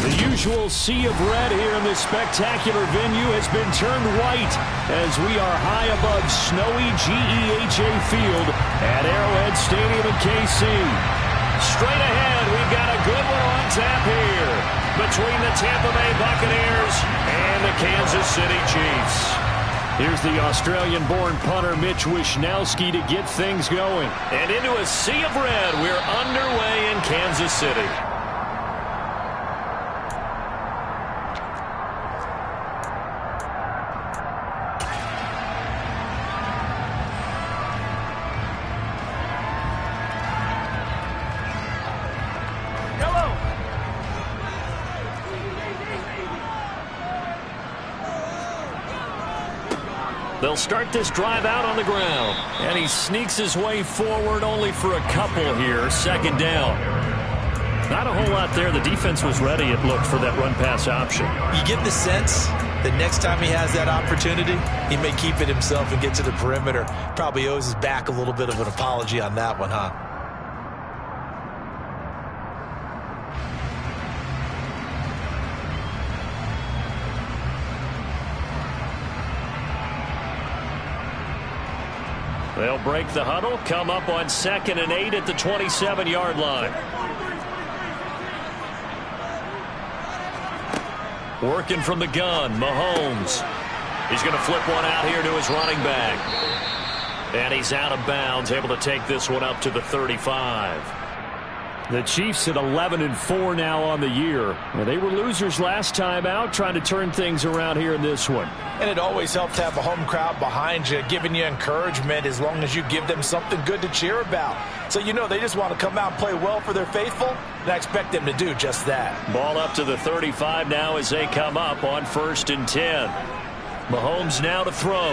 The usual sea of red here in this spectacular venue has been turned white as we are high above snowy GEHA Field at Arrowhead Stadium in KC. Straight ahead, we've got a good one on tap here between the Tampa Bay Buccaneers and the Kansas City Chiefs. Here's the Australian-born punter Mitch Wishnowsky to get things going. And into a sea of red, we're underway in Kansas City. They'll start this drive out on the ground. And he sneaks his way forward only for a couple here. Second down. Not a whole lot there. The defense was ready, it looked, for that run-pass option. You get the sense that next time he has that opportunity, he may keep it himself and get to the perimeter. Probably owes his back a little bit of an apology on that one, huh? They'll break the huddle, come up on 2nd and 8 at the 27-yard line. Working from the gun, Mahomes. He's going to flip one out here to his running back. And he's out of bounds, able to take this one up to the 35. The Chiefs at 11-4 now on the year. They were losers last time out, trying to turn things around here in this one. And it always helps to have a home crowd behind you, giving you encouragement as long as you give them something good to cheer about. So you know they just want to come out and play well for their faithful, and I expect them to do just that. Ball up to the 35 now as they come up on 1st and 10. Mahomes now to throw.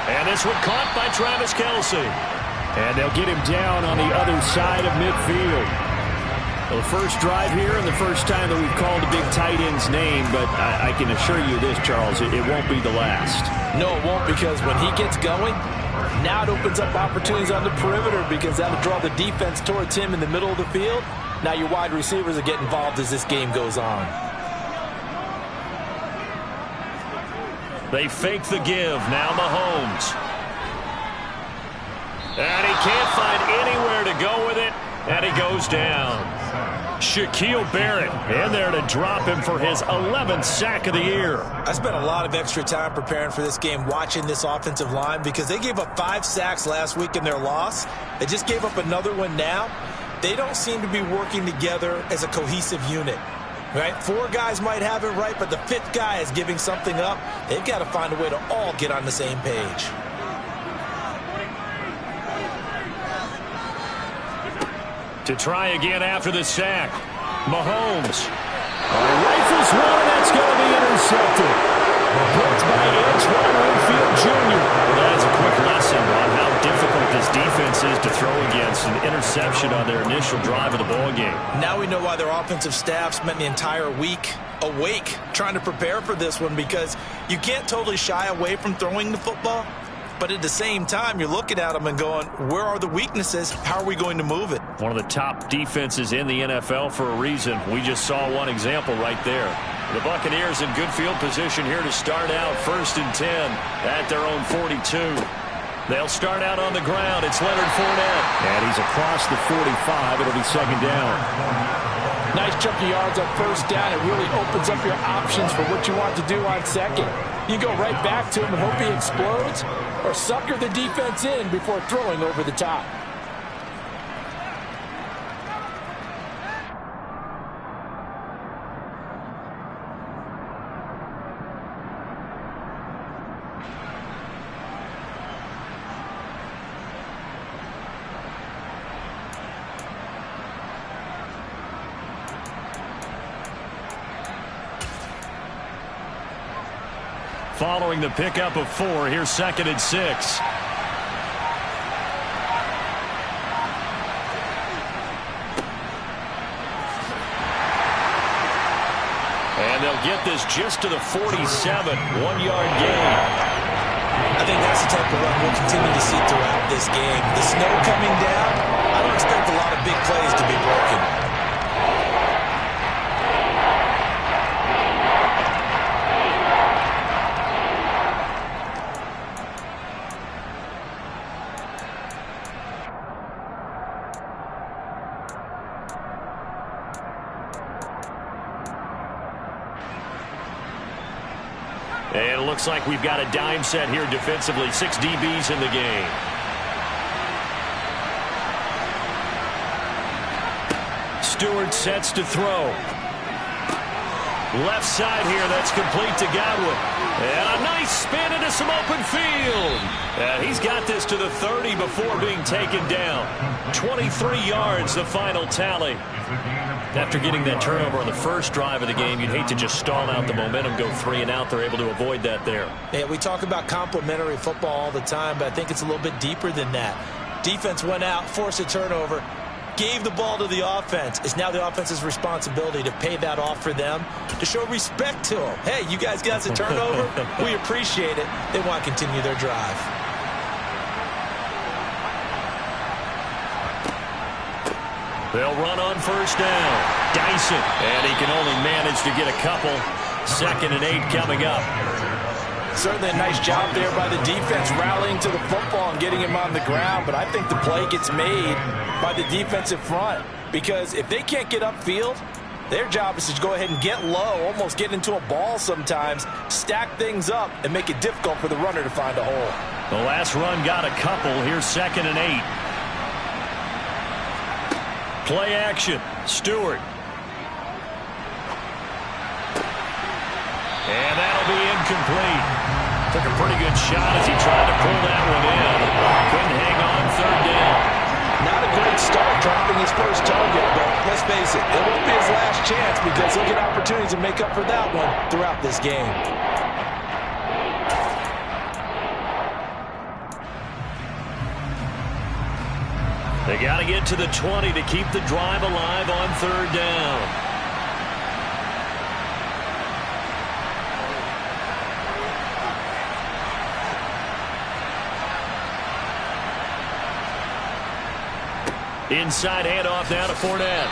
And this one caught by Travis Kelce. And they'll get him down on the other side of midfield. Well, the first drive here and the first time that we've called a big tight end's name, but I can assure you this, Charles, it won't be the last. No, it won't, because when he gets going, now it opens up opportunities on the perimeter because that'll draw the defense towards him in the middle of the field. Now your wide receivers will get involved as this game goes on. They fake the give. Now Mahomes. And he can't find anywhere to go with it, and he goes down. Shaquille Barrett in there to drop him for his 11th sack of the year. I spent a lot of extra time preparing for this game, watching this offensive line, because they gave up 5 sacks last week in their loss. They just gave up another one now. They don't seem to be working together as a cohesive unit. Right? 4 guys might have it right, but the 5th guy is giving something up. They've got to find a way to all get on the same page. To try again after the sack. Mahomes. Rifles one, and that's going to be intercepted. Blocked by Antoine Winfield Jr. That's a quick lesson on how difficult this defense is to throw against. An interception on their initial drive of the ballgame. Now we know why their offensive staff spent the entire week awake trying to prepare for this one, because you can't totally shy away from throwing the football. But at the same time, you're looking at them and going, where are the weaknesses? How are we going to move it? One of the top defenses in the NFL for a reason. We just saw one example right there. The Buccaneers in good field position here to start out 1st and 10 at their own 42. They'll start out on the ground. It's Leonard Fournette. And he's across the 45. It'll be 2nd down. Nice chunk of yards on 1st down. It really opens up your options for what you want to do on 2nd. You go right back to him and hope he explodes, or sucker the defense in before throwing over the top. Following the pickup of 4, here's 2nd and 6. And they'll get this just to the 47, 1-yard gain. I think that's the type of run we'll continue to see throughout this game. The snow coming down, I don't expect a lot of big plays to be broken. And it looks like we've got a dime set here defensively. 6 DBs in the game. Stewart sets to throw. Left side here, that's complete to Godwin. And a nice spin into some open field. And he's got this to the 30 before being taken down. 23 yards, the final tally. After getting that turnover on the first drive of the game, you'd hate to just stall out the momentum, go 3 and out. They're able to avoid that there. Yeah, we talk about complementary football all the time, but I think it's a little bit deeper than that. Defense went out, forced a turnover, gave the ball to the offense. It's now the offense's responsibility to pay that off for them, to show respect to them. Hey, you guys got a turnover? We appreciate it. They want to continue their drive. They'll run on first down. Dyson, and he can only manage to get a couple. 2nd and 8 coming up. Certainly a nice job there by the defense rallying to the football and getting him on the ground, but I think the play gets made by the defensive front, because if they can't get upfield, their job is to go ahead and get low, almost get into a ball sometimes, stack things up, and make it difficult for the runner to find a hole. The last run got a couple. Here's 2nd and 8. Play action. Stewart. And that'll be incomplete. Took a pretty good shot as he tried to pull that one in. Couldn't hang on 3rd down. Not a great start dropping his first target, but let's face it, it won't be his last chance because he'll get opportunities to make up for that one throughout this game. They got to get to the 20 to keep the drive alive on 3rd down. Inside handoff now to Fournette.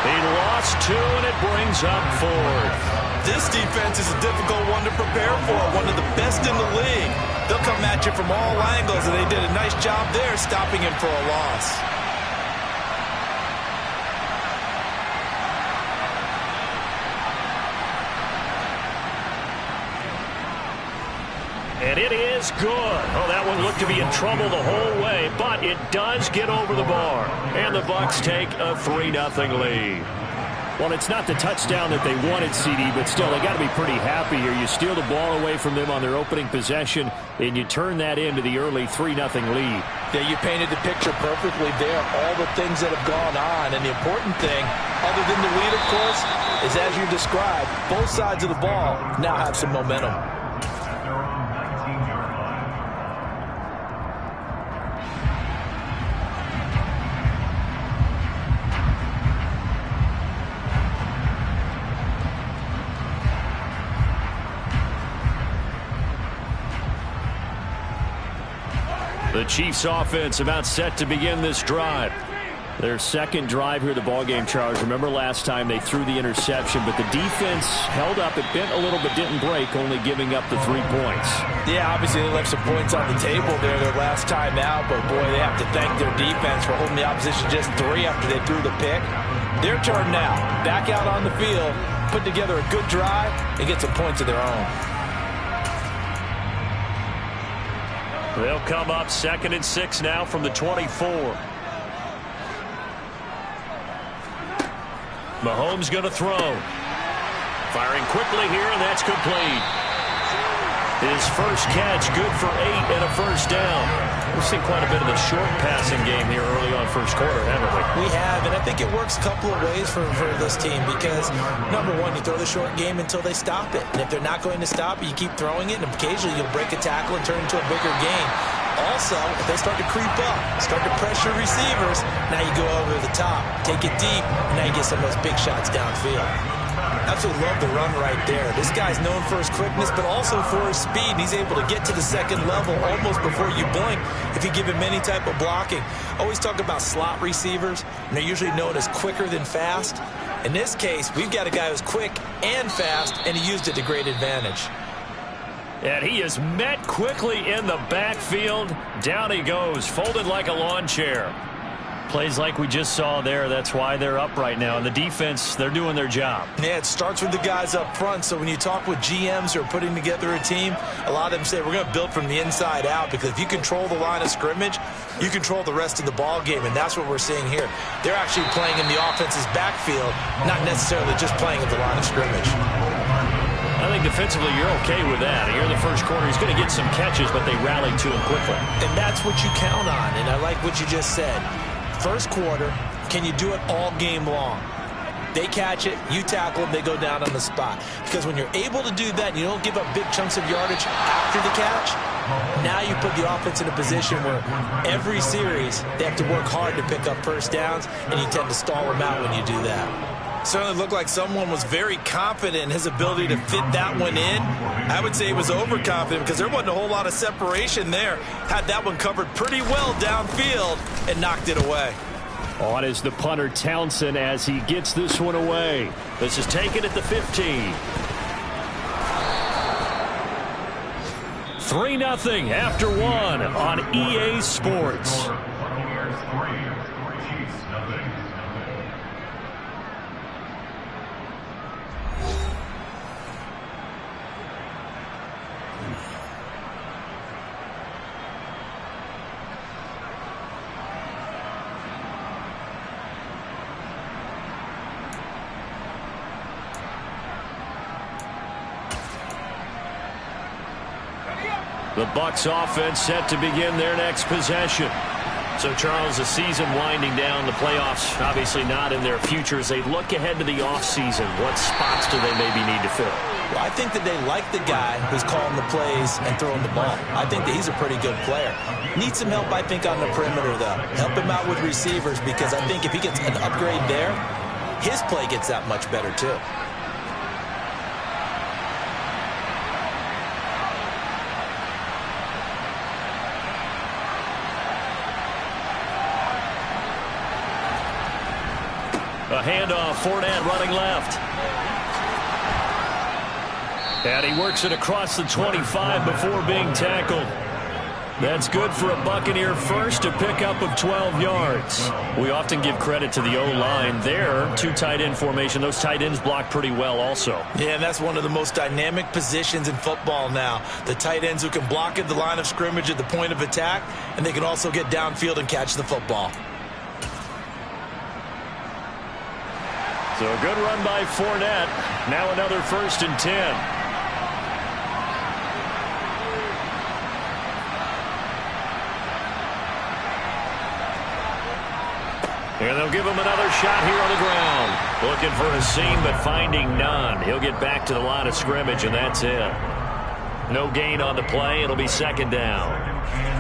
He lost 2, and it brings up 4th. This defense is a difficult one to prepare for, one of the best in the league. They'll come at you from all angles, and they did a nice job there stopping him for a loss. And it is good. Oh, that one looked to be in trouble the whole way, but it does get over the bar. And the Bucs take a 3-0 lead. Well, it's not the touchdown that they wanted, CD, but still, they got to be pretty happy here. You steal the ball away from them on their opening possession, and you turn that into the early 3-0 lead. Yeah, you painted the picture perfectly there. All the things that have gone on, and the important thing, other than the lead, of course, is as you described, both sides of the ball now have some momentum. The Chiefs offense about set to begin this drive. Their 2nd drive here, the ballgame, Charles. Remember last time they threw the interception, but the defense held up. It bent a little but didn't break, only giving up the 3 points. Yeah, obviously they left some points on the table there their last time out, but boy, they have to thank their defense for holding the opposition just 3 after they threw the pick. Their turn now. Back out on the field, put together a good drive, and get some points of their own. They'll come up 2nd and 6 now from the 24. Mahomes going to throw. Firing quickly here, and that's complete. His first catch, good for 8 and a first down. We've seen quite a bit of the short passing game here early on first quarter, haven't we? We have, and I think it works a couple of ways for this team because, number one, you throw the short game until they stop it. And if they're not going to stop it, you keep throwing it, and occasionally you'll break a tackle and turn it into a bigger game. Also, if they start to creep up, start to pressure receivers, now you go over the top, take it deep, and now you get some of those big shots downfield. Absolutely love the run right there. This guy's known for his quickness, but also for his speed. He's able to get to the 2nd level almost before you blink if you give him any type of blocking. Always talk about slot receivers, and they're usually known as quicker than fast. In this case, we've got a guy who's quick and fast, and he used it to great advantage. And he is met quickly in the backfield. Down he goes, folded like a lawn chair. Plays like we just saw there. That's why they're up right now. And the defense, they're doing their job. Yeah, it starts with the guys up front. So when you talk with GMs who are putting together a team, a lot of them say we're going to build from the inside out, because if you control the line of scrimmage, you control the rest of the ball game, and that's what we're seeing here. They're actually playing in the offense's backfield, not necessarily just playing at the line of scrimmage. I think defensively you're okay with that. Here in the first quarter, he's going to get some catches, but they rallied to him quickly. And that's what you count on, and I like what you just said. First quarter, can you do it all game long? They catch it, you tackle them, they go down on the spot. Because when you're able to do that and you don't give up big chunks of yardage after the catch, now you put the offense in a position where every series they have to work hard to pick up first downs, and you tend to stall them out when you do that. Certainly looked like someone was very confident in his ability to fit that one in. I would say he was overconfident because there wasn't a whole lot of separation there. Had that one covered pretty well downfield and knocked it away. On is the punter Townsend as he gets this one away. This is taken at the 15. 3-0 after one on EA Sports. The Bucs offense set to begin their next possession. So, Charles, the season winding down, the playoffs obviously not in their future. As they look ahead to the offseason, what spots do they maybe need to fill? Well, I think that they like the guy who's calling the plays and throwing the ball. I think that he's a pretty good player. Needs some help, I think, on the perimeter, though. Help him out with receivers, because I think if he gets an upgrade there, his play gets that much better, too. A handoff, Fournette running left. And he works it across the 25 before being tackled. That's good for a Buccaneer first, a pickup of 12 yards. We often give credit to the O-line there. Two tight end formation. Those tight ends block pretty well also. Yeah, and that's one of the most dynamic positions in football now. The tight ends who can block at the line of scrimmage at the point of attack, and they can also get downfield and catch the football. So a good run by Fournette. Now another 1st and 10. And they'll give him another shot here on the ground. Looking for a seam, but finding none. He'll get back to the line of scrimmage, and that's it. No gain on the play. It'll be 2nd down.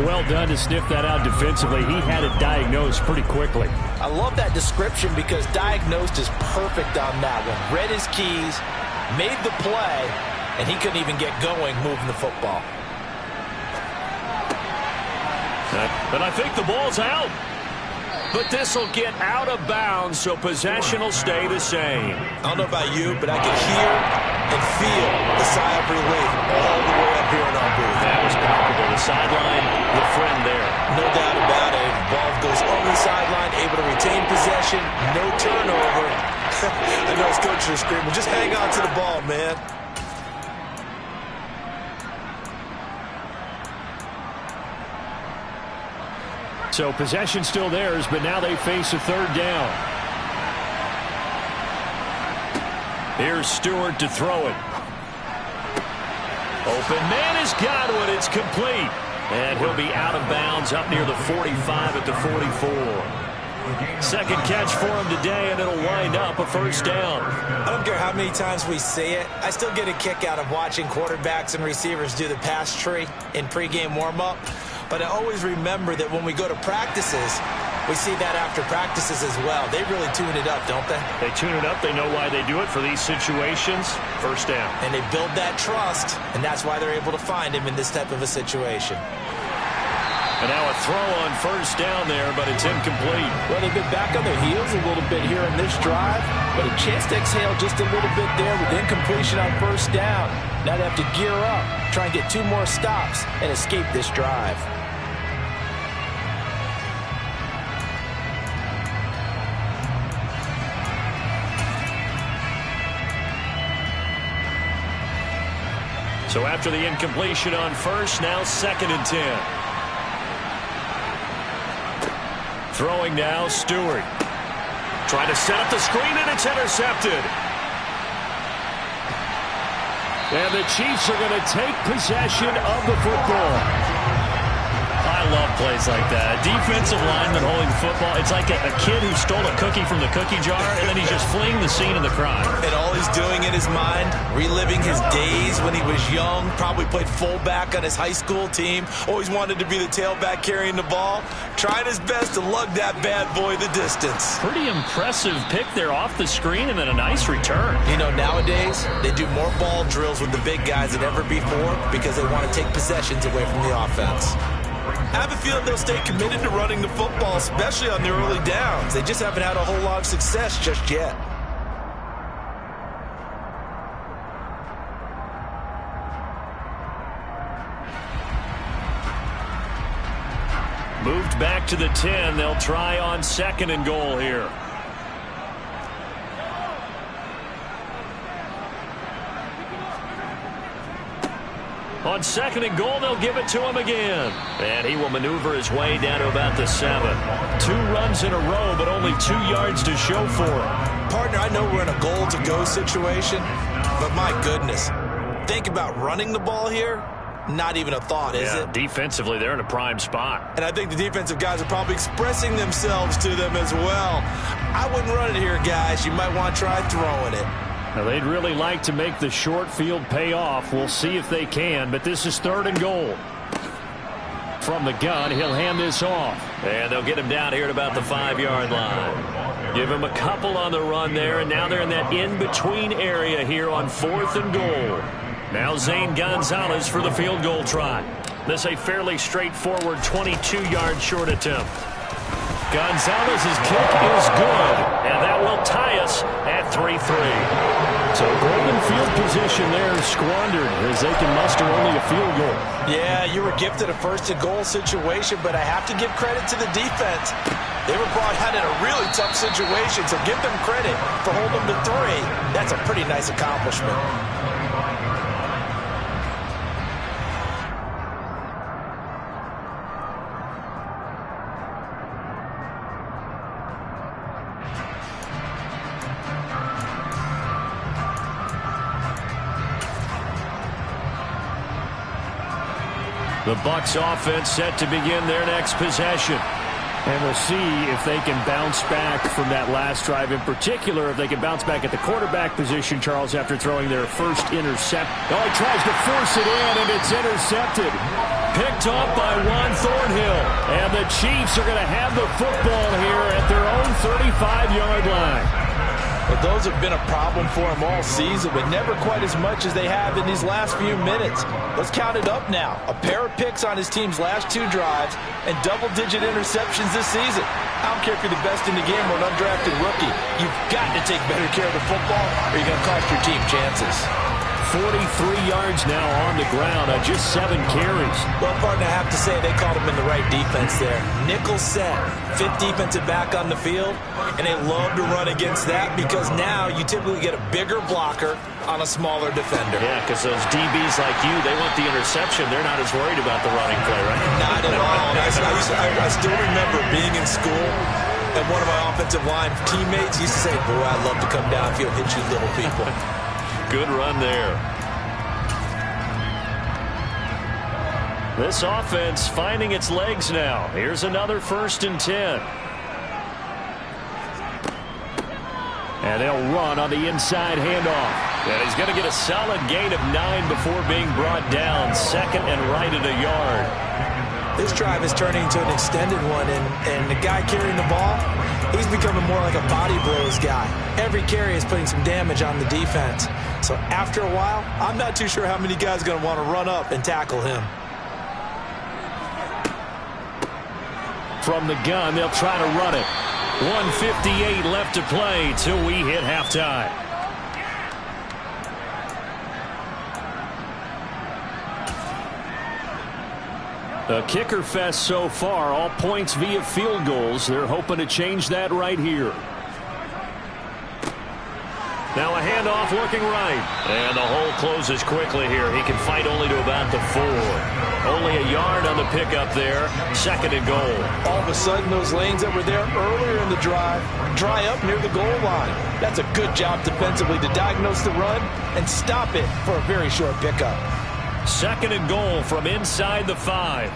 Well done to sniff that out defensively. He had it diagnosed pretty quickly. I love that description, because diagnosed is perfect on that one. Read his keys, made the play, and he couldn't even get going moving the football. And I think the ball's out. But this will get out of bounds, so possession will stay the same. I don't know about you, but I can hear and feel the sigh of relief all the way up here in our booth. That was palpable. The sideline, the friend there. No doubt about it. The ball goes over the sideline, able to retain possession, no turnover. I know his coach is screaming, just hang on to the ball, man. So possession still theirs, but now they face a 3rd down. Here's Stewart to throw it. Open man has got one. It's complete. And he'll be out of bounds up near the 45 at the 44. 2nd catch for him today, and it'll wind up a 1st down. I don't care how many times we say it. I still get a kick out of watching quarterbacks and receivers do the pass tree in pregame warm-up. But I always remember that when we go to practices, we see that after practices as well. They really tune it up, don't they? They tune it up. They know why they do it for these situations. 1st down. And they build that trust, and that's why they're able to find him in this type of a situation. And now a throw on 1st down there, but it's incomplete. Well, they've been back on their heels a little bit here in this drive, but a chance to exhale just a little bit there with incompletion on 1st down. Now they have to gear up, try and get 2 more stops, and escape this drive. So after the incompletion on first, now 2nd and 10. Throwing now, Stewart. Trying to set up the screen, and it's intercepted. And the Chiefs are going to take possession of the football. I love plays like that. A defensive lineman holding the football. It's like a kid who stole a cookie from the cookie jar, and then he's just fleeing the scene of the crime. And all he's doing in his mind, reliving his days when he was young, probably played fullback on his high school team, always wanted to be the tailback carrying the ball, trying his best to lug that bad boy the distance. Pretty impressive pick there off the screen, and then a nice return. You know, nowadays, they do more ball drills with the big guys than ever before because they want to take possessions away from the offense. I have a feeling they'll stay committed to running the football, especially on the early downs. They just haven't had a whole lot of success just yet. Moved back to the 10. They'll try on 2nd and goal here. On 2nd and goal, they'll give it to him again. And he will maneuver his way down to about the 7. 2 runs in a row, but only 2 yards to show for him. Partner, I know we're in a goal-to-go situation, but my goodness, think about running the ball here. Not even a thought, is it? Defensively, they're in a prime spot. And I think the defensive guys are probably expressing themselves to them as well. I wouldn't run it here, guys. You might want to try throwing it. Now, they'd really like to make the short field pay off. We'll see if they can, but this is 3rd and goal. From the gun, he'll hand this off. And they'll get him down here at about the 5-yard line. Give him a couple on the run there, and now they're in that in-between area here on 4th and goal. Now Zane Gonzalez for the field goal try. This a fairly straightforward 22-yard short attempt. Gonzalez's kick is good, and that will tie us at 3-3. So golden field position there squandered as they can muster only a field goal. Yeah, you were gifted a 1st and goal situation, but I have to give credit to the defense. They were brought out in a really tough situation, so give them credit for holding them to 3. That's a pretty nice accomplishment. The Bucs offense set to begin their next possession. And we'll see if they can bounce back from that last drive. In particular, if they can bounce back at the quarterback position, Charles, after throwing their first intercept. Oh, he tries to force it in, and it's intercepted. Picked off by Juan Thornhill. And the Chiefs are going to have the football here at their own 35-yard line. But those have been a problem for them all season, but never quite as much as they have in these last few minutes. Let's count it up now. A pair of picks on his team's last 2 drives and double-digit interceptions this season. I don't care if you're the best in the game or an undrafted rookie. You've got to take better care of the football or you're going to cost your team chances. 43 yards now on the ground on just 7 carries. Well, partner, I have to say they called him in the right defense there. Nickel set, 5th defensive back on the field, and they love to run against that because now you typically get a bigger blocker on a smaller defender. Yeah, because those DBs like you, they want the interception. They're not as worried about the running play, right? Not at all. I still remember being in school, and one of my offensive line teammates used to say, boy, I'd love to come downfield and hit you little people. Good run there. This offense finding its legs now. Here's another 1st and 10. And they'll run on the inside handoff. And he's going to get a solid gain of 9 before being brought down. 2nd and right at a yard. This drive is turning into an extended one, and the guy carrying the ball, he's becoming more like a body blows guy. Every carry is putting some damage on the defense. So after a while, I'm not too sure how many guys are going to want to run up and tackle him. From the gun, they'll try to run it. 1:58 left to play till we hit halftime. A kicker fest so far, all points via field goals. They're hoping to change that right here. Now a handoff looking right. And the hole closes quickly here. He can fight only to about the 4. Only a yard on the pickup there. 2nd and goal. All of a sudden, those lanes that were there earlier in the drive dry up near the goal line. That's a good job defensively to diagnose the run and stop it for a very short pickup. 2nd and goal from inside the 5.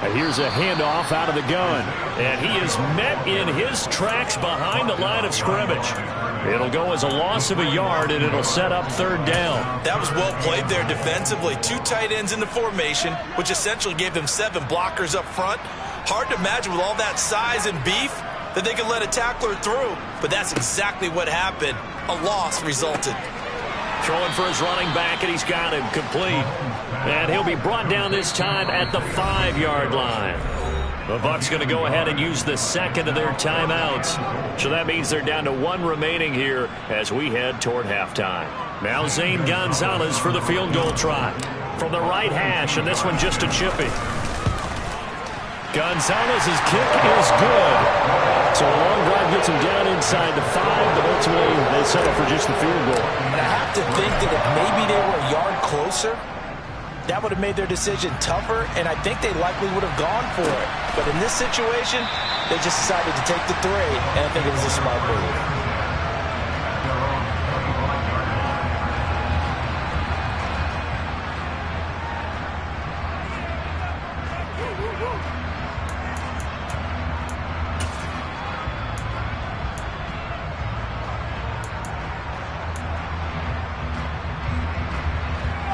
And here's a handoff out of the gun. And he is met in his tracks behind the line of scrimmage. It'll go as a loss of a yard, and it'll set up 3rd down. That was well played there defensively. 2 tight ends in the formation, which essentially gave them 7 blockers up front. Hard to imagine with all that size and beef that they could let a tackler through. But that's exactly what happened. A loss resulted. Throwing for his running back, and he's got him complete. And he'll be brought down this time at the 5-yard line. The Bucs going to go ahead and use the 2nd of their timeouts. So that means they're down to 1 remaining here as we head toward halftime. Now Zane Gonzalez for the field goal try. From the right hash, and this one just a chippy. Gonzalez's kick is good. So a long drive gets him down inside the 5, but ultimately they settle for just the field goal. And I have to think that if maybe they were a yard closer, that would have made their decision tougher, and I think they likely would have gone for it. But in this situation, they just decided to take the 3, and I think it was a smart move.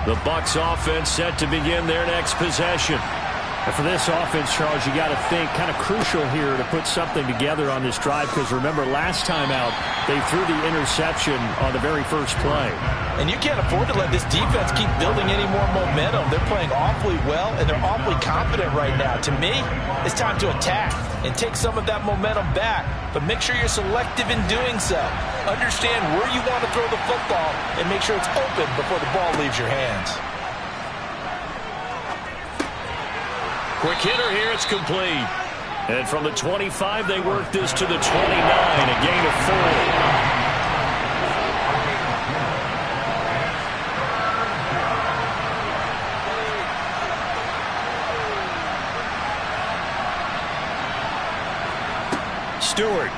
The Bucs offense set to begin their next possession. And for this offense, Charles, you got to think kind of crucial here to put something together on this drive, because remember last time out they threw the interception on the very first play. And you can't afford to let this defense keep building any more momentum. They're playing awfully well, and they're awfully confident right now. To me, it's time to attack and take some of that momentum back, but make sure you're selective in doing so. Understand where you want to throw the football and make sure it's open before the ball leaves your hands. Quick hitter here, it's complete. And from the 25, they work this to the 29, a gain of 4. Stewart.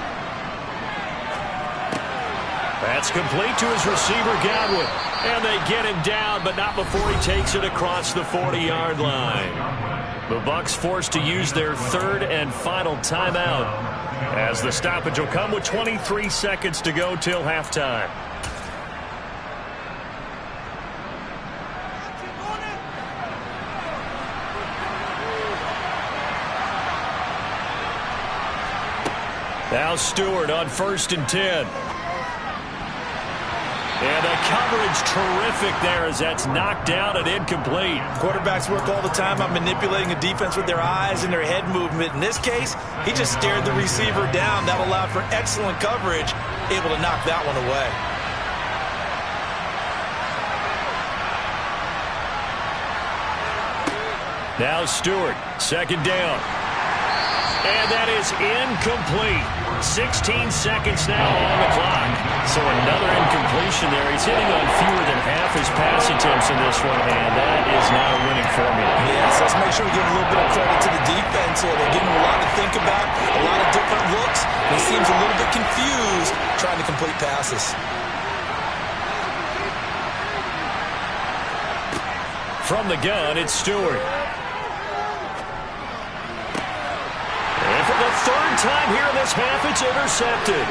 That's complete to his receiver, Godwin. And they get him down, but not before he takes it across the 40-yard line. The Bucs forced to use their 3rd and final timeout, as the stoppage will come with 23 seconds to go till halftime. Now Stewart on 1st and 10. And the coverage terrific there as that's knocked down and incomplete. Quarterbacks work all the time on manipulating a defense with their eyes and their head movement. In this case, he just stared the receiver down. That allowed for excellent coverage, able to knock that one away. Now Stewart, 2nd down. And that is incomplete. 16 seconds now on the clock. So another incompletion there. He's hitting on fewer than half his pass attempts in this one, and that is not a winning formula. Yes, let's make sure we give a little bit of credit to the defense here. They're giving him a lot to think about, a lot of different looks. And he seems a little bit confused trying to complete passes. From the gun, it's Stewart. And for the 3rd time here in this half, it's intercepted.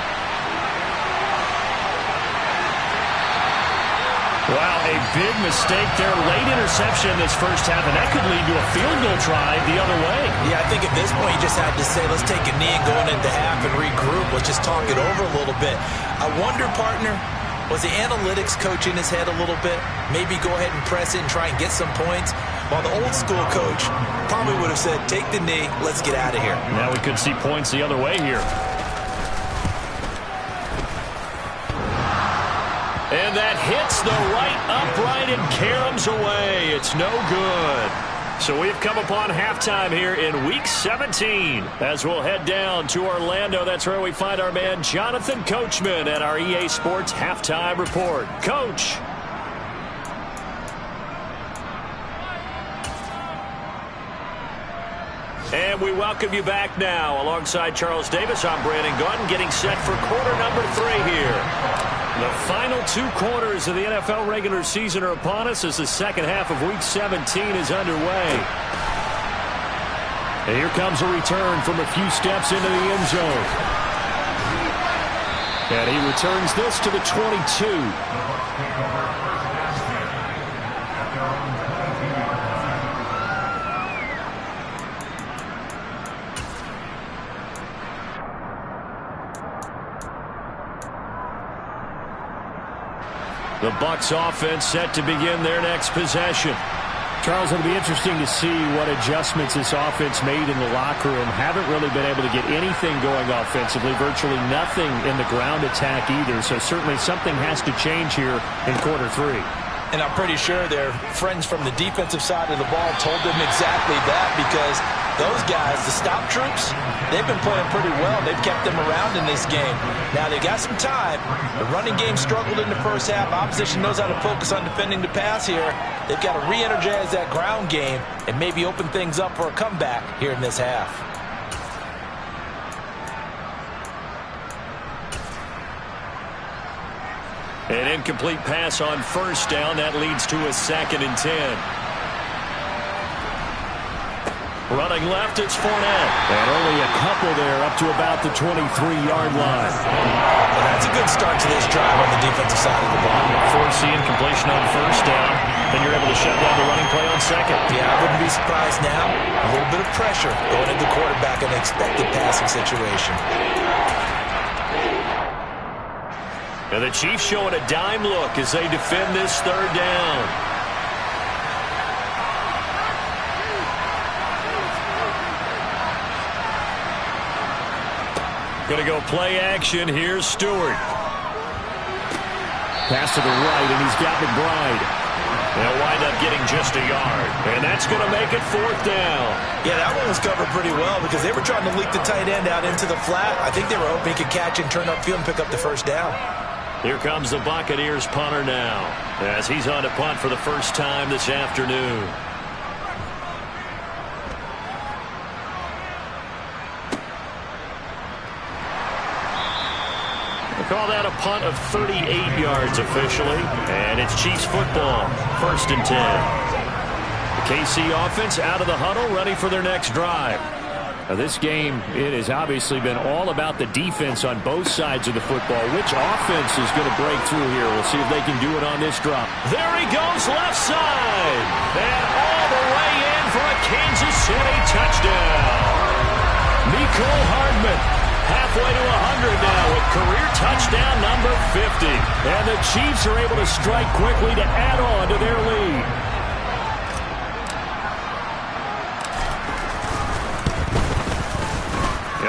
Wow, a big mistake there. Late interception in this first half, and that could lead to a field goal try the other way. Yeah, I think at this point you just have to say, let's take a knee and go into half and regroup. Let's just talk it over a little bit. I wonder, partner, was the analytics coach in his head a little bit? Maybe go ahead and press it and try and get some points? While the old school coach probably would have said, take the knee, let's get out of here. Now we could see points the other way here. And that hits the right upright and caroms away. It's no good. So we've come upon halftime here in Week 17. As we'll head down to Orlando, that's where we find our man Jonathan Coachman at our EA Sports Halftime Report. Coach. And we welcome you back now. Alongside Charles Davis, I'm Brandon Gaudin, getting set for quarter number 3 here. The final 2 quarters of the NFL regular season are upon us as the second half of Week 17 is underway. And here comes a return from a few steps into the end zone. And he returns this to the 22. The Bucs offense set to begin their next possession. Charles, it'll be interesting to see what adjustments this offense made in the locker room. Haven't really been able to get anything going offensively, virtually nothing in the ground attack either. So certainly something has to change here in quarter 3. And I'm pretty sure their friends from the defensive side of the ball told them exactly that, because those guys, the stop troops, they've been playing pretty well. They've kept them around in this game. Now, they got some time. The running game struggled in the first half. Opposition knows how to focus on defending the pass here. They've got to re-energize that ground game and maybe open things up for a comeback here in this half. An incomplete pass on first down. That leads to a 2nd and 10. Running left, it's Fournette. And only a couple there up to about the 23-yard line. Well, that's a good start to this drive on the defensive side of the ball. Forcing completion on first down. Then you're able to shut down the running play on second. Yeah, I wouldn't be surprised now. A little bit of pressure going into the quarterback in an expected passing situation. And the Chiefs showing a dime look as they defend this 3rd down. Going to go play action. Here's Stewart. Pass to the right, and he's got McBride. They'll wind up getting just a yard. And that's going to make it 4th down. Yeah, that one was covered pretty well because they were trying to leak the tight end out into the flat. I think they were hoping he could catch and turn upfield and pick up the first down. Here comes the Buccaneers punter now as he's on to punt for the first time this afternoon. They call that a punt of 38 yards officially, and it's Chiefs football, 1st and 10. The KC offense out of the huddle, ready for their next drive. Now this game, it has obviously been all about the defense on both sides of the football. Which offense is going to break through here? We'll see if they can do it on this drop. There he goes, left side. And all the way in for a Kansas City touchdown. Mecole Hardman halfway to 100 now with career touchdown number 50. And the Chiefs are able to strike quickly to add on to their lead.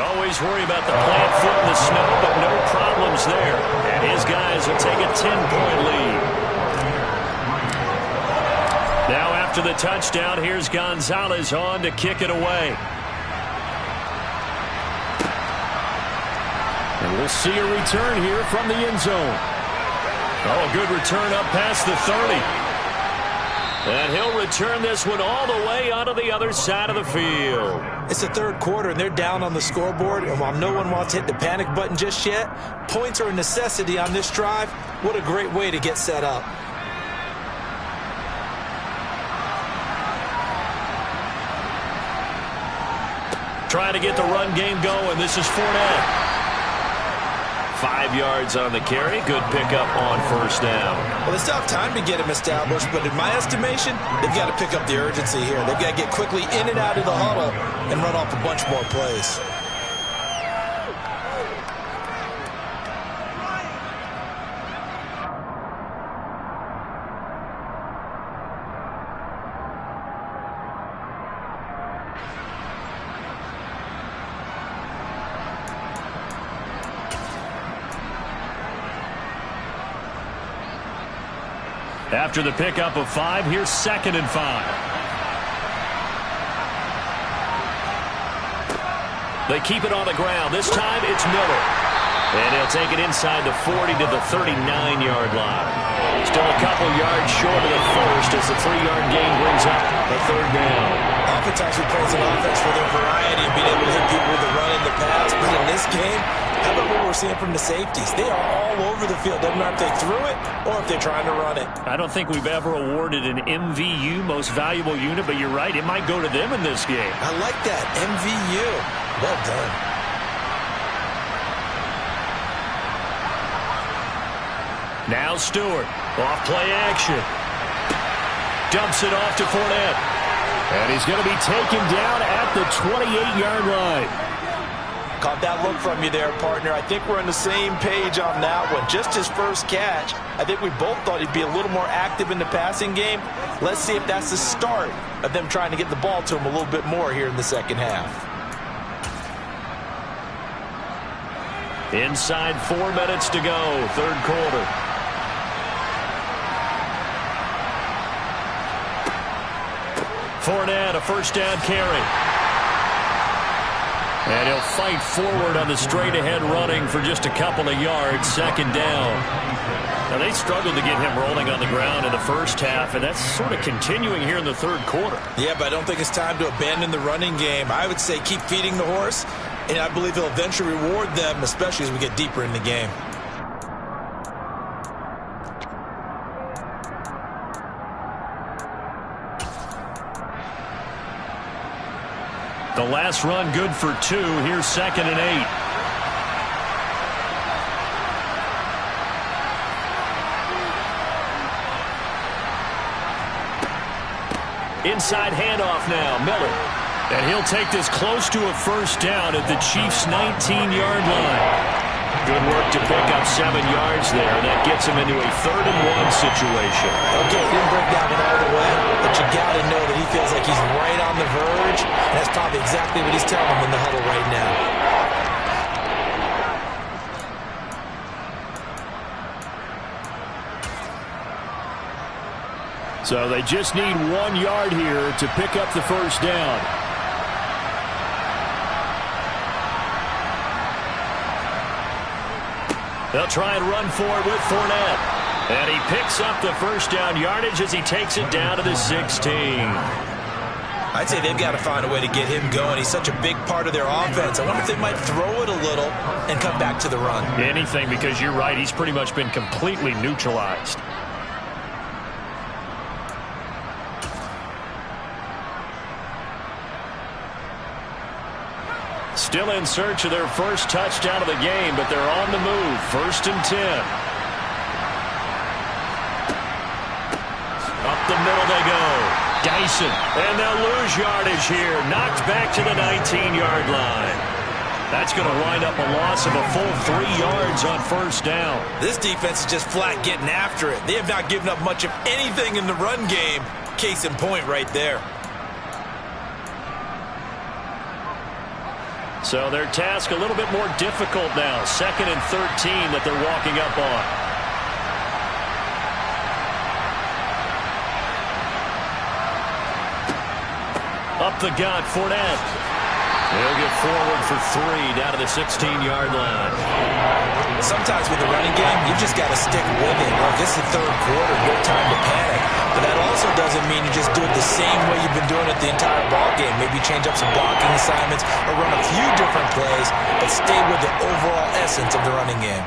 Always worry about the plant foot in the snow, but no problems there. And his guys will take a 10-point lead. Now after the touchdown, here's Gonzalez on to kick it away. And we'll see a return here from the end zone. Oh, a good return up past the 30. And he'll return this one all the way onto the other side of the field. It's the 3rd quarter, and they're down on the scoreboard. And while no one wants to hit the panic button just yet, points are a necessity on this drive. What a great way to get set up. Trying to get the run game going. This is Fournette. 5 yards on the carry. Good pickup on first down. Well, they still have time to get him established, but in my estimation, they've got to pick up the urgency here. They've got to get quickly in and out of the huddle and run off a bunch more plays. After the pickup of 5, here's 2nd and 5. They keep it on the ground. This time it's Miller. And he'll take it inside the 40 to the 39-yard line. Still a couple yards short of the first as the 3-yard gain brings up a third down. Oftentimes we praise an offense for their variety and being able to hit people with the run and the pass. But in this game, how about what we're seeing from the safeties? They are all over the field. Doesn't matter if they threw it or if they're trying to run it. I don't think we've ever awarded an MVU, most valuable unit, but you're right. It might go to them in this game. I like that. MVU. Well done. Now Stewart, off play action. Dumps it off to Fournette. And he's going to be taken down at the 28-yard line. Caught that look from you there, partner. I think we're on the same page on that one. Just his first catch. I think we both thought he'd be a little more active in the passing game. Let's see if that's the start of them trying to get the ball to him a little bit more here in the second half. Inside 4 minutes to go, third quarter. Fournette, a first down carry. And he'll fight forward on the straight-ahead running for just a couple of yards, second down. Now, they struggled to get him rolling on the ground in the first half, and that's sort of continuing here in the third quarter. Yeah, but I don't think it's time to abandon the running game. I would say keep feeding the horse, and I believe he'll eventually reward them, especially as we get deeper in the game. The last run good for 2. Here's 2nd and 8. Inside handoff now, Miller. And he'll take this close to a first down at the Chiefs' 19-yard line. Good work to pick up 7 yards there. That gets him into a 3rd and 1 situation. Okay, didn't break that one all the way, but you got to know that he feels like he's right on the verge. And that's probably exactly what he's telling him in the huddle right now. So they just need 1 yard here to pick up the first down. They'll try and run for it with Fournette. And he picks up the first down yardage as he takes it down to the 16. I'd say they've got to find a way to get him going. He's such a big part of their offense. I wonder if they might throw it a little and come back to the run. Anything, because you're right. He's pretty much been completely neutralized. Still in search of their first touchdown of the game, but they're on the move. 1st and 10. Up the middle they go. Dyson. And they'll lose yardage here. Knocked back to the 19-yard line. That's going to wind up a loss of a full 3 yards on first down. This defense is just flat getting after it. They have not given up much of anything in the run game. Case in point right there. So their task a little bit more difficult now. 2nd and 13 that they're walking up on. Up the gut, Fournette. He'll get forward for 3 down to the 16-yard line. Sometimes with the running game, you just got to stick with it. Well, this is the third quarter, no time to panic. But that also doesn't mean you just do it the same way you've been doing it the entire ball game. Maybe change up some blocking assignments or run a few different plays, but stay with the overall essence of the running game.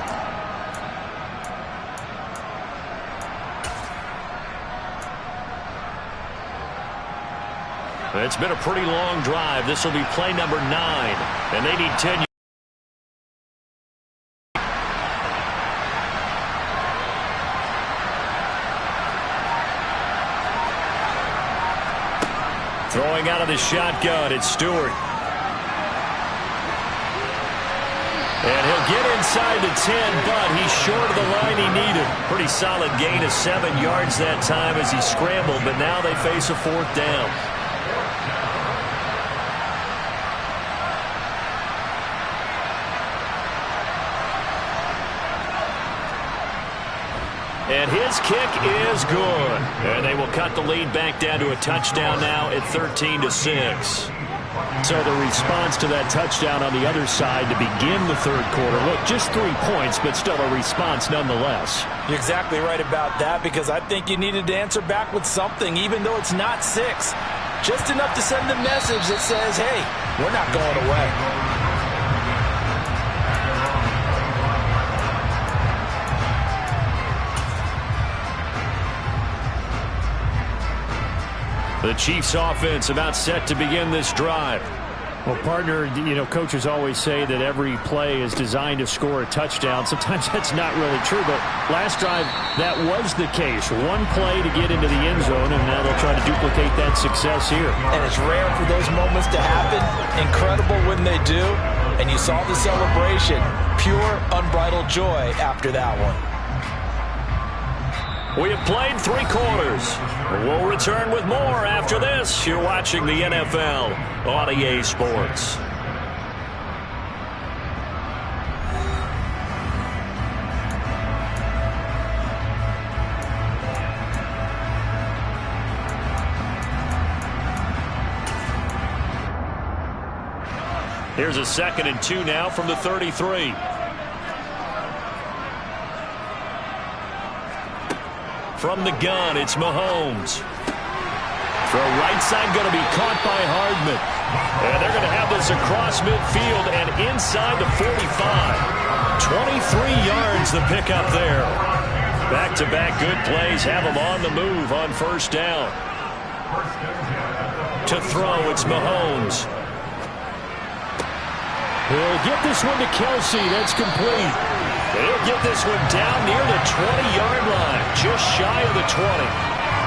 It's been a pretty long drive. This will be play number 9, and they need 10. Throwing out of the shotgun, it's Stewart. And he'll get inside the 10, but he's short of the line he needed. Pretty solid gain of 7 yards that time as he scrambled, but now they face a 4th down. And his kick is good. And they will cut the lead back down to a touchdown now at 13-6. So the response to that touchdown on the other side to begin the third quarter. Look, just 3 points, but still a response nonetheless. You're exactly right about that, because I think you needed to answer back with something, even though it's not 6. Just enough to send a message that says, hey, we're not going away. The Chiefs offense about set to begin this drive. Well, partner, coaches always say that every play is designed to score a touchdown. Sometimes that's not really true, but last drive, that was the case. One play to get into the end zone, and now they'll try to duplicate that success here. And it's rare for those moments to happen. Incredible when they do. And you saw the celebration. Pure, unbridled joy after that one. We have played 3 quarters. We'll return with more after this. You're watching the NFL on EA Sports. Here's a 2nd and 2 now from the 33. From the gun, it's Mahomes. Throw right side going to be caught by Hardman. And they're going to have this across midfield and inside the 45. 23 yards the pickup there. Back-to-back good plays have them on the move on first down. To throw, it's Mahomes. He'll get this one to Kelsey. That's complete. He'll get this one down near the 20-yard line, just shy of the 20.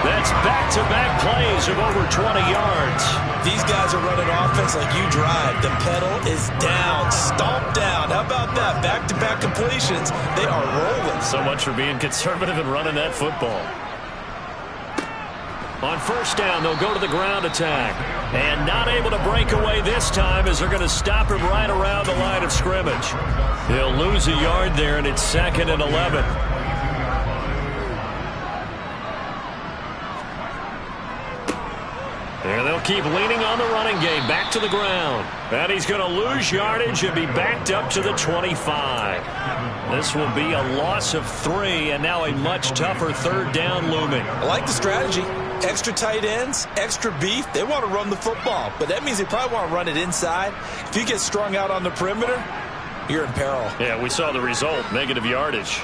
That's back-to-back plays of over 20 yards. These guys are running offense like you drive. The pedal is down, stomped down. How about that? Back-to-back completions. They are rolling. So much for being conservative and running that football. On first down, they'll go to the ground attack. And not able to break away this time as they're going to stop him right around the line of scrimmage. He'll lose a yard there, and it's 2nd and 11. And they'll keep leaning on the running game. Back to the ground. And he's going to lose yardage and be backed up to the 25. This will be a loss of 3, and now a much tougher third down looming. I like the strategy. Extra tight ends, extra beef. They want to run the football, but that means they probably want to run it inside. If you get strung out on the perimeter, you're in peril. Yeah, we saw the result, negative yardage.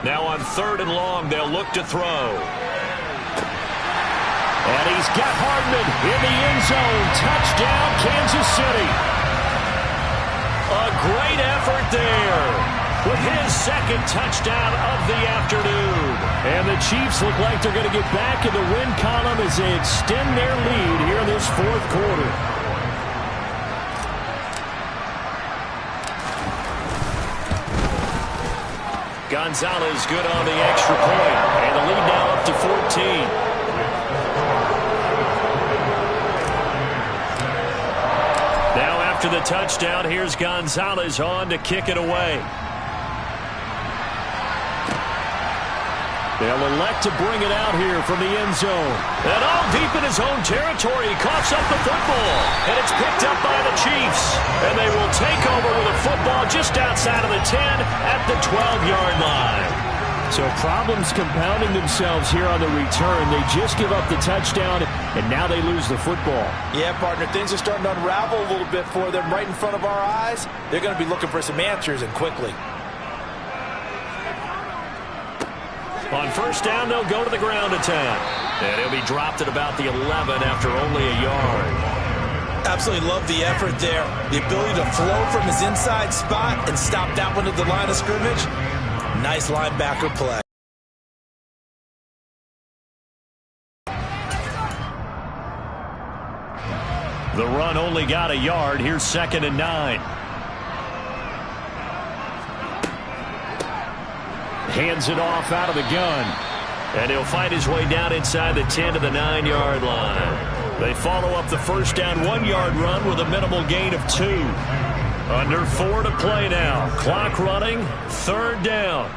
Now on 3rd and long, they'll look to throw. And he's got Hardman in the end zone. Touchdown, Kansas City. A great effort there with his 2nd touchdown of the afternoon. And the Chiefs look like they're going to get back in the win column as they extend their lead here in this 4th quarter. Gonzalez good on the extra point. And the lead now up to 14. After the touchdown, here's Gonzalez on to kick it away. They'll elect to bring it out here from the end zone. And all deep in his own territory, he coughs up the football. And it's picked up by the Chiefs. And they will take over with a football just outside of the 10 at the 12-yard line. So problems compounding themselves here on the return. They just give up the touchdown, and now they lose the football. Yeah, partner, things are starting to unravel a little bit for them right in front of our eyes. They're going to be looking for some answers, and quickly. On first down, they'll go to the ground attack. And he'll be dropped at about the 11 after only a yard. Absolutely love the effort there. The ability to flow from his inside spot and stop that one at the line of scrimmage. Nice linebacker play. The run only got a yard. Here's 2nd and 9. Hands it off out of the gun. And he'll find his way down inside the 10 to the 9-yard line. They follow up the first down 1-yard run with a minimal gain of 2. Under 4 to play now. Clock running. Third down.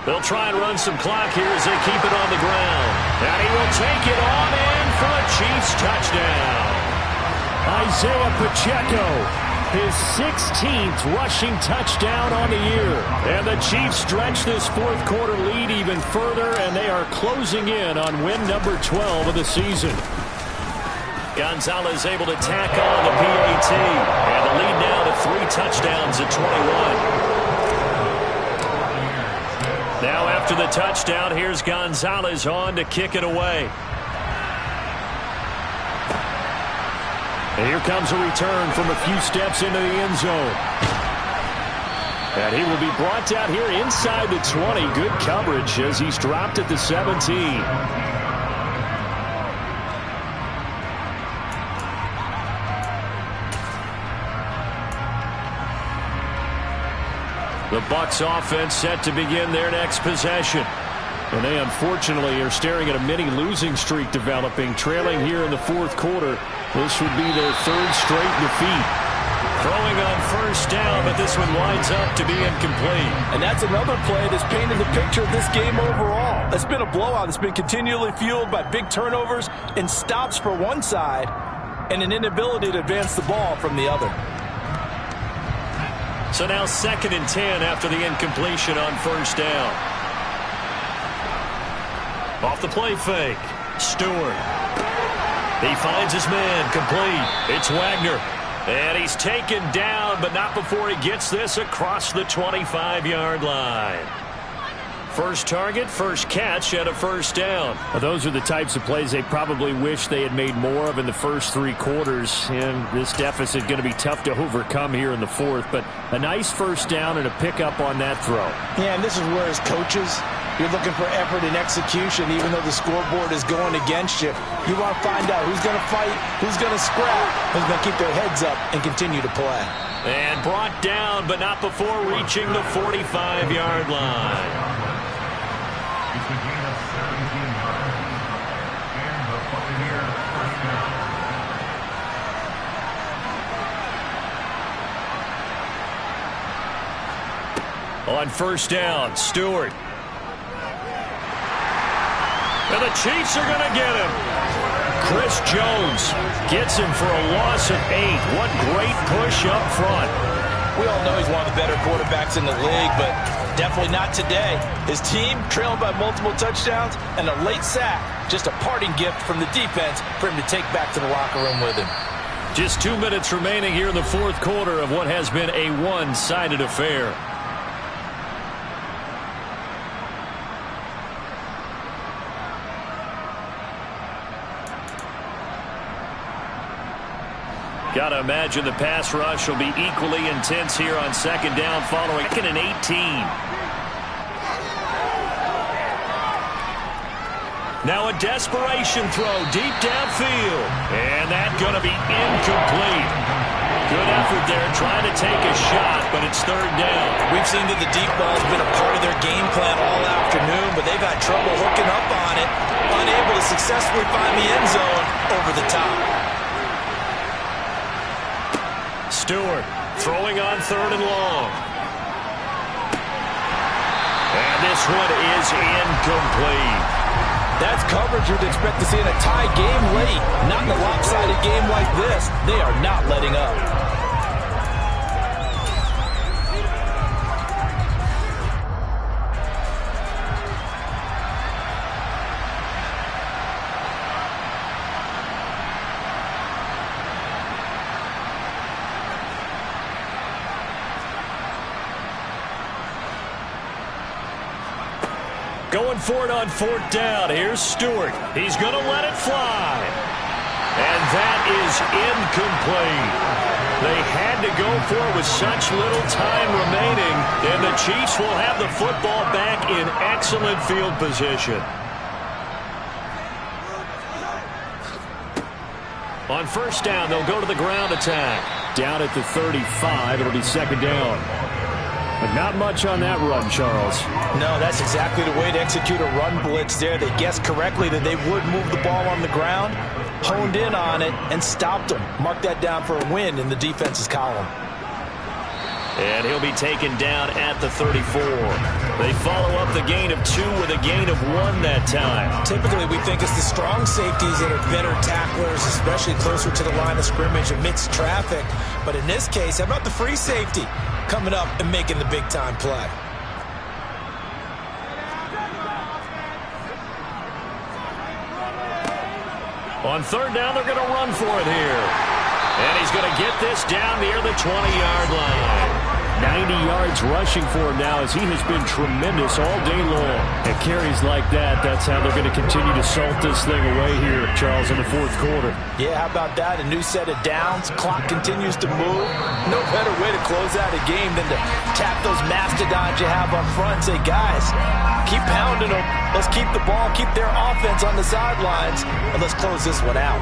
They'll try and run some clock here as they keep it on the ground. And he will take it on in for a Chiefs touchdown. Isaiah Pacheco, his 16th rushing touchdown on the year. And the Chiefs stretch this fourth quarter lead even further, and they are closing in on win number 12 of the season. Gonzalez able to tack on the PAT. And the lead now to 3 touchdowns at 21. Now after the touchdown, here's Gonzalez on to kick it away. And here comes a return from a few steps into the end zone. And he will be brought down here inside the 20. Good coverage as he's dropped at the 17. The Bucs offense set to begin their next possession. And they unfortunately are staring at a mini losing streak developing, trailing here in the fourth quarter. This would be their 3rd straight defeat. Throwing on first down, but this one winds up to be incomplete. And that's another play that's painted the picture of this game overall. It's been a blowout that's been continually fueled by big turnovers and stops for one side and an inability to advance the ball from the other. So now 2nd and 10 after the incompletion on first down. Off the play fake. Stewart. He finds his man complete. It's Wagner. And he's taken down, but not before he gets this across the 25-yard line. First target, first catch, and a first down. Well, those are the types of plays they probably wish they had made more of in the first 3 quarters. And this deficit going to be tough to overcome here in the fourth. But a nice first down and a pickup on that throw. Yeah, and this is where as coaches, you're looking for effort and execution, even though the scoreboard is going against you. You want to find out who's going to fight, who's going to scrap, who's going to keep their heads up and continue to play. And brought down, but not before reaching the 45-yard line. On first down, Stewart. And the Chiefs are going to get him. Chris Jones gets him for a loss of 8. What great push up front. We all know he's one of the better quarterbacks in the league, but definitely not today. His team trailing by multiple touchdowns and a late sack. Just a parting gift from the defense for him to take back to the locker room with him. Just 2 minutes remaining here in the fourth quarter of what has been a one-sided affair. Got to imagine the pass rush will be equally intense here on second down following 2nd and 18. Now a desperation throw deep downfield. And that's going to be incomplete. Good effort there trying to take a shot, but it's third down. We've seen that the deep ball has been a part of their game plan all afternoon, but they've had trouble hooking up on it, unable to successfully find the end zone over the top. Stewart throwing on 3rd and long. And this one is incomplete. That's coverage you'd expect to see in a tie game late. Not in a lopsided game like this. They are not letting up. Going for it on 4th down. Here's Stewart. He's going to let it fly. And that is incomplete. They had to go for it with such little time remaining. And the Chiefs will have the football back in excellent field position. On first down, they'll go to the ground attack. Down at the 35, it'll be 2nd down. But not much on that run, Charles. No, that's exactly the way to execute a run blitz there. They guessed correctly that they would move the ball on the ground. honed in on it and stopped him. Mark that down for a win in the defense's column. And he'll be taken down at the 34. They follow up the gain of 2 with a gain of 1 that time. Typically, we think it's the strong safeties that are better tacklers, especially closer to the line of scrimmage amidst traffic. But in this case, how about the free safety coming up and making the big-time play? On third down, they're going to run for it here. And he's going to get this down near the 20-yard line. 90 yards rushing for him now as he has been tremendous all day long. And carries like that, that's how they're going to continue to salt this thing away here, Charles, in the fourth quarter. Yeah, how about that? A new set of downs. Clock continues to move. No better way to close out a game than to tap those mastodons you have up front and say, guys, keep pounding them. Let's keep the ball, keep their offense on the sidelines, and let's close this one out.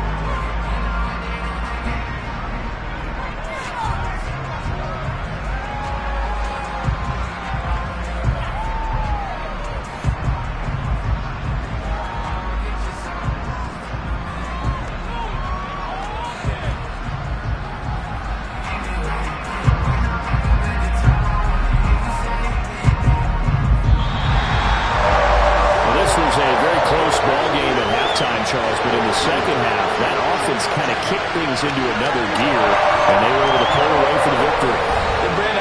Charles, but in the second half, that offense kind of kicked things into another gear, and they were able to pull away for the victory.